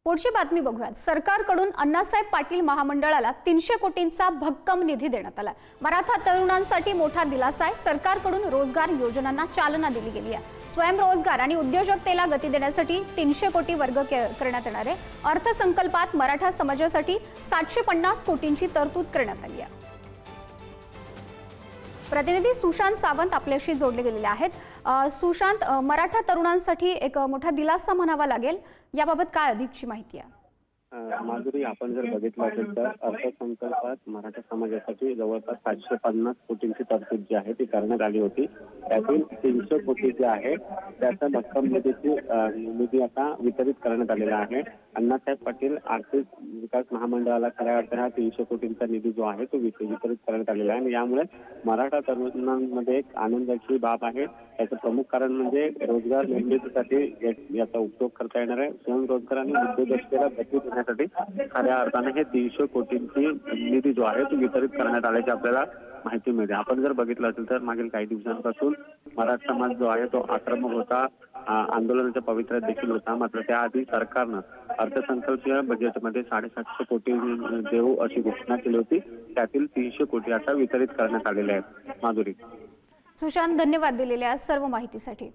पुढची बातमी बघूयात। सरकारकडून अण्णासाहेब पाटील महामंडळाला 300 कोटींचा भक्कम निधी देण्यात आला। मराठा तरुणांसाठी मोठा दिलासा आहे। सरकारकडून रोजगार योजनांना चालना दिली गेली आहे। स्वयंरोजगार आणि उद्योजकतेला गती देण्यासाठी 300 कोटी वर्ग करण्यात येणार आहे। अर्थसंकल्पात मराठा समाजासाठी 750 कोटींची तरतूद करण्यात आली आहे। प्रतिनिधी सुशांत सावंत आपल्याशी जोडले गेलेले आहेत। सुशांत, मराठा तरुणांसाठी एक मोठा दिलासा म्हणावा लागेल, याबाबत काय अधिकची माहिती आहे? माधुरी, आपण जर बघितलं असेल तर अर्थसंकल्पात मराठा समाजासाठी जवळपास 750 कोटींची तरतूद जी आहे ती करण्यात आली होती। त्यातील 300 कोटी जे आहे त्याचा भक्कम निधी आता वितरित करण्यात आलेला आहे। अण्णासाहेब पाटील आर्थिक विकास महामंडळाला खऱ्या अर्थाने हा 300 कोटींचा निधी जो आहे तो वितरित करण्यात आलेला आहे। आणि यामुळे मराठा तरुणांमध्ये एक आनंदाची बाब आहे। याचं प्रमुख कारण म्हणजे रोजगार निर्मितीसाठी याचा उपयोग करता येणार आहे। स्वयंरोजगार आणि उद्योजकतेला गती देण्यासाठी खऱ्या अर्थाने हे 300 कोटींची निधी जो आहे तो वितरित करण्यात आल्याची आपल्याला माहिती मिळते। आपण जर बघितलं असेल तर मागील काही दिवसांपासून मराठा समाज जो आहे तो आक्रमक होता, आंदोलनाच्या पवित्र्यात देखील होता। मात्र त्याआधी सरकारनं अर्थसंकल्पीय बजेटमध्ये 750 कोटी देऊ अशी घोषणा केली होती। त्यातील 300 कोटी आता वितरित करण्यात आलेले आहेत। माधुरी, सुशांत, धन्यवाद दिलेल्या सर्व माहितीसाठी।